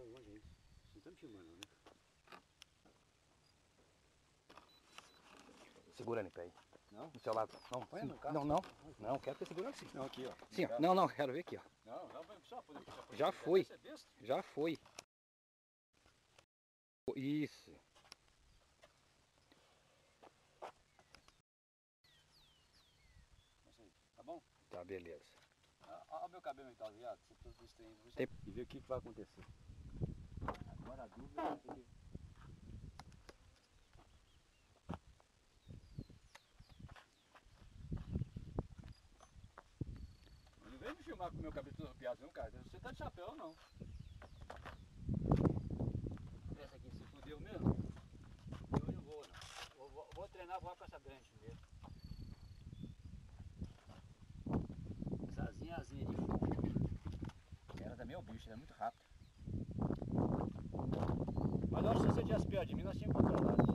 longe aí. Não estamos filmando, né? Segura no pé aí. Não? No seu lado. Não, Põe sim. no carro. Não, quero ter segurando assim. Não, aqui, ó. Sim, ó. Não, quero ver aqui, ó. Não, só poder puxar. Já foi. Já foi. Isso. Tá bom? Tá, beleza. Olha o meu cabelo aí, tá ligado? Tem- E ver o que vai acontecer. Agora a dúvida é que... Não vem me filmar com o meu cabelo todo arrepiado não, cara. Você tá de chapéu ou não? Essa aqui se fudeu mesmo? Eu não vou não. Vou treinar, vou com essa grande mesmo. Essa asinha de fogo. Ela também é o bicho, ela é muito rápida. Mas eu acho que se você tivesse perto de mim, nós tínhamos controlado.